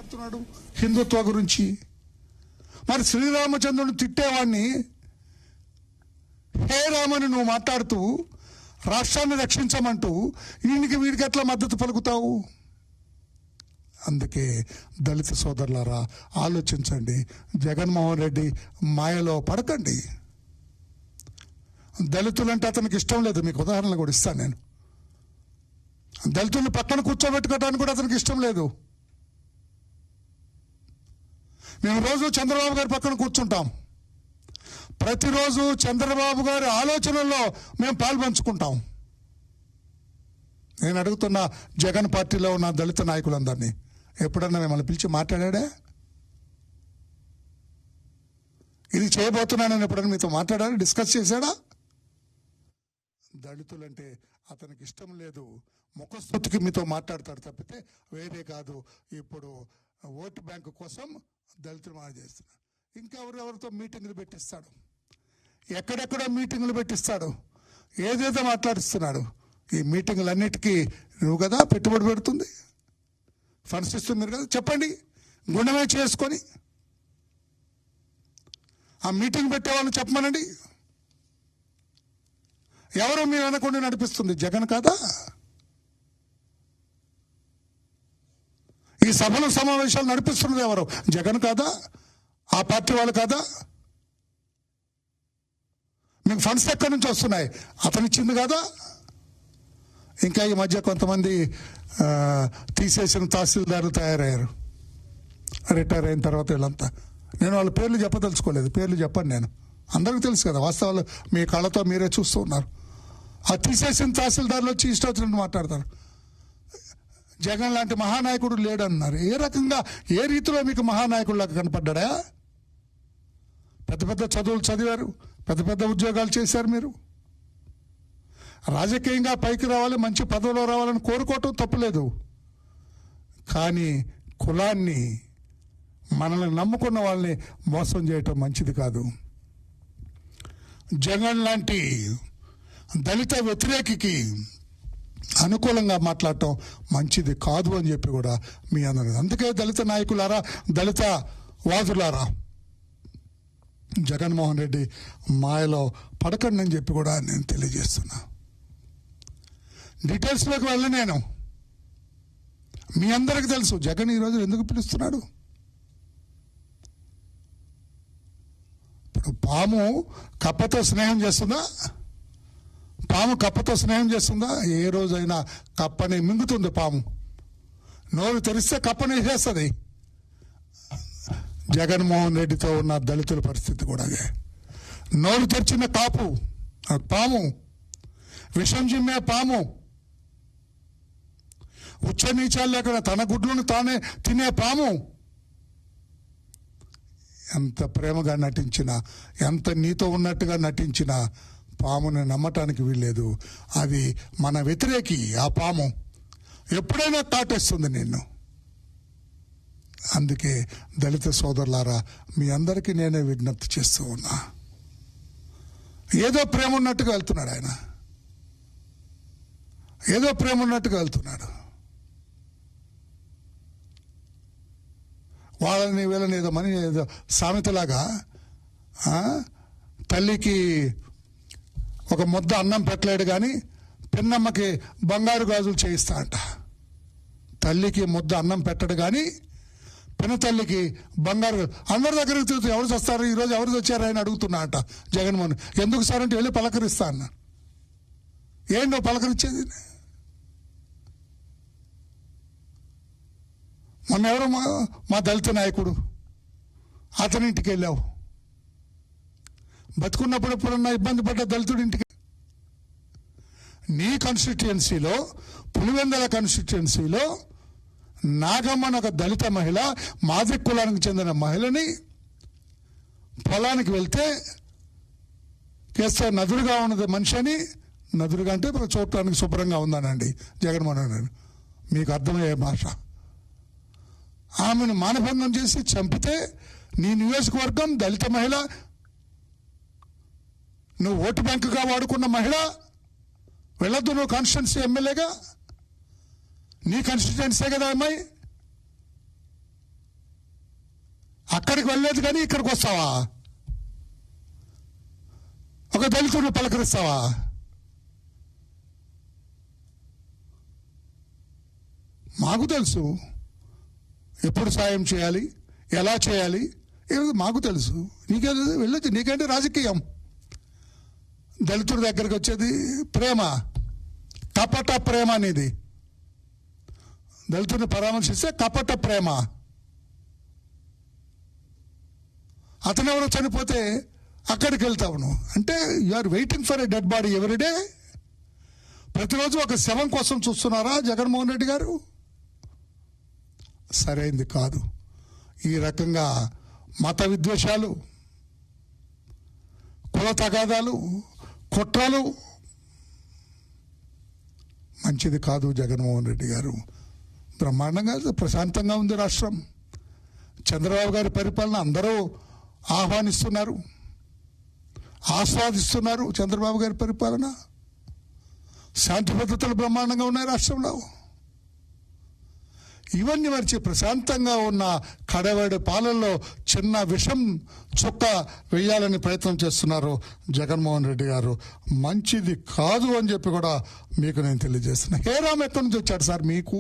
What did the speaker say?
మాట్లాడుతున్నాడు హిందుత్వ గురించి. మరి శ్రీరామచంద్రుని తిట్టేవాడిని హే రామని నువ్వు మాట్లాడుతూ రాష్ట్రాన్ని రక్షించమంటూ వీడికి ఎట్లా మద్దతు పలుకుతావు? అందుకే దళిత సోదరులారా ఆలోచించండి. జగన్మోహన్ రెడ్డి మాయలో పడకండి. దళితులంటే అతనికి ఇష్టం లేదు. మీకు ఉదాహరణలు కూడా ఇస్తాను నేను. దళితుల్ని పక్కన కూర్చోబెట్టుకోవడానికి కూడా అతనికి ఇష్టం లేదు. మేము రోజు చంద్రబాబు గారి పక్కన కూర్చుంటాం. ప్రతిరోజు చంద్రబాబు గారి ఆలోచనల్లో మేము పాల్పంచుకుంటాం. నేను అడుగుతున్న జగన్ పార్టీలో ఉన్న దళిత నాయకులందరినీ, ఎప్పుడన్నా మిమ్మల్ని పిలిచి మాట్లాడా? ఇది చేయబోతున్నానని ఎప్పుడన్నా మీతో మాట్లాడారా? డిస్కస్ చేశాడా? దళితులంటే అతనికి ఇష్టం లేదు. ముఖస్తుతికి మీతో మాట్లాడతాడు తప్పితే వేరే కాదు. ఇప్పుడు ఓటు బ్యాంకు కోసం దళితులు మాట చేస్తున్నాడు. ఇంకా ఎవరెవరితో మీటింగులు పెట్టిస్తాడు, ఎక్కడెక్కడో మీటింగులు పెట్టిస్తాడు, ఏదేదో మాట్లాడిస్తున్నాడు. ఈ మీటింగులన్నిటికీ నువ్వు కదా పెట్టుబడి పెడుతుంది, ఫండ్స్ ఇస్తుంది మీరు కదా. చెప్పండి, గుణమే చేసుకొని ఆ మీటింగ్ పెట్టే వాళ్ళని చెప్పమనండి. ఎవరో మీ వెనకుండా నడిపిస్తుంది? జగన్ కాదా? ఈ సభలు సమావేశాలు నడిపిస్తున్నది ఎవరు? జగన్ కాదా? ఆ పార్టీ వాళ్ళు కాదా? మీకు ఫండ్స్ ఎక్కడి నుంచి వస్తున్నాయి? అతనిచ్చింది కాదా? ఇంకా ఈ మధ్య కొంతమంది తీసేసిన తహసీల్దారులు తయారయ్యారు. రిటైర్ అయిన తర్వాత వీళ్ళంతా, నేను వాళ్ళ పేర్లు చెప్పదలుచుకోలేదు. పేర్లు చెప్పను నేను, అందరికీ తెలుసు కదా వాస్తవాలు. మీ కళ్ళతో మీరే చూస్తూ ఉన్నారు. ఆ తీసేసిన తహసీల్దారులు వచ్చి ఇష్టం వచ్చినట్టు మాట్లాడతారు. జగన్ లాంటి మహానాయకుడు లేడన్నారు. ఏ రకంగా, ఏ రీతిలో మీకు మహానాయకుడిలాగా కనపడ్డా? పెద్ద పెద్ద చదువులు చదివారు, పెద్ద పెద్ద ఉద్యోగాలు చేశారు. మీరు రాజకీయంగా పైకి రావాలి, మంచి పదవిలో రావాలని కోరుకోవటం తప్పులేదు. కానీ కులాన్ని, మనల్ని నమ్ముకున్న వాళ్ళని మోసం చేయటం మంచిది కాదు. జగన్ లాంటి దళిత వ్యతిరేకికి అనుకూలంగా మాట్లాడటం మంచిది కాదు అని చెప్పి కూడా మీ అందరూ. అందుకే దళిత నాయకులారా, దళిత వాదులారా, జగన్మోహన్ రెడ్డి మాయలో పడకండి అని చెప్పి కూడా నేను తెలియజేస్తున్నా. డీటెయిల్స్లోకి వెళ్ళను నేను. మీ అందరికీ తెలుసు జగన్ ఈరోజు ఎందుకు పిలుస్తున్నాడు. ఇప్పుడు పాము కప్పతో స్నేహం చేస్తుందా? పాము కప్పతో స్నేహం చేస్తుందా? ఏ రోజైనా కప్పని మింగుతుంది పాము. నోరు తెరిస్తే కప్పని వేసేస్తుంది. జగన్మోహన్ రెడ్డితో ఉన్న దళితుల పరిస్థితి కూడా అదే. నోరు తెరిచిన కాపు పాము, విషం చిమ్మే పాము, ఉచ్చ నీచాలు లేకుండా తన గుడ్లను తానే తినే పాము. ఎంత ప్రేమగా నటించినా, ఎంత నీతో ఉన్నట్టుగా నటించినా పాముని నమ్మటానికి వీల్లేదు. అది మన వ్యతిరేకి. ఆ పాము ఎప్పుడైనా కాటేస్తుంది నిన్ను. అందుకే దళిత సోదరులారా, మీ అందరికీ నేనే విజ్ఞప్తి చేస్తూ ఉన్నా. ఏదో ప్రేమ ఉన్నట్టుగా వెళ్తున్నాడు ఆయన, ఏదో ప్రేమ ఉన్నట్టుగా వెళ్తున్నాడు. వాళ్ళని వీళ్ళని ఏదో మని ఏదో సామెతలాగా తల్లికి ఒక ముద్ద అన్నం పెట్టలేడు కానీ పిన్నమ్మకి బంగారు గాజులు చేయిస్తా అంట. తల్లికి ముద్ద అన్నం పెట్టడు కానీ పిన్న తల్లికి బంగారు. అందరి దగ్గరికి తిరుగుతూ ఎవరు వస్తారు, ఈరోజు ఎవరు వచ్చారు అని అడుగుతున్నా అంట జగన్మోహన్. ఎందుకు సార్ అంటే వెళ్ళి పలకరిస్తా అన్న. ఏంటో పలకరించేది? మొన్న ఎవరో మా దళిత నాయకుడు, అతని ఇంటికి వెళ్ళావు. బతుకున్నప్పుడు ఎప్పుడన్నా ఇబ్బంది పడ్డ దళితుడి ఇంటికి. నీ కాన్స్టిట్యుయెన్సీలో, పులివెందుల కాన్స్టిట్యుయెన్సీలో నాగమ్మని ఒక దళిత మహిళ, మాదిరి కులానికి చెందిన మహిళని పొలానికి వెళ్తే కేస్తే నదురుగా ఉన్నది మనిషి అని. నదురుగా అంటే చూడటానికి శుభ్రంగా ఉందనండి జగన్మోహన్ రెడ్డి. మీకు అర్థమయ్యే భాష. ఆమెను మానభంగం చేసి చంపితే నీ నియోజకవర్గం దళిత మహిళ, నువ్వు ఓటు బ్యాంకుగా వాడుకున్న మహిళ వెళ్ళొద్దు. నువ్వు కాన్స్టిట్యున్సీ ఎమ్మెల్యేగా, నీ కాన్స్టిట్యున్సీ కదా అమ్మాయి. అక్కడికి వెళ్ళలేదు కానీ ఇక్కడికి వస్తావా? ఒక దళితుడిని పలకరిస్తావా? మాకు తెలుసు ఎప్పుడు సాయం చేయాలి, ఎలా చేయాలి, మాకు తెలుసు. నీకే వెళ్ళొచ్చు, నీకంటే రాజకీయం. దళితుడి దగ్గరికి వచ్చేది ప్రేమ, కపట ప్రేమ అనేది. దళితుడిని పరామర్శిస్తే కపట ప్రేమ. అతను ఎవరో చనిపోతే అక్కడికి వెళ్తావు నువ్వు. అంటే you are waiting for a dead body everyday. ప్రతిరోజు ఒక శవం కోసం చూస్తున్నారా జగన్మోహన్ రెడ్డి గారు? సరైంది కాదు. ఈ రకంగా మత విద్వేషాలు, కుల తగాదాలు, కుట్రలు మంచిది కాదు. జగన్మోహన్ రెడ్డి గారు బ్రహ్మాండంగా ప్రశాంతంగా ఉంది రాష్ట్రం. చంద్రబాబు గారి పరిపాలన అందరూ ఆహ్వానిస్తున్నారు, ఆస్వాదిస్తున్నారు. చంద్రబాబు గారి పరిపాలన, శాంతి భద్రతలు బ్రహ్మాండంగా ఉన్నాయి రాష్ట్రంలో. ఇవన్నీ మరిచి ప్రశాంతంగా ఉన్న కడవేడి పాలనలో చిన్న విషం చుక్క వేయాలని ప్రయత్నం చేస్తున్నారు జగన్మోహన్ రెడ్డి గారు. మంచిది కాదు అని చెప్పి కూడా మీకు నేను తెలియజేస్తున్నా. హేరామ్ ఎక్కడి నుంచి వచ్చాడు సార్ మీకు?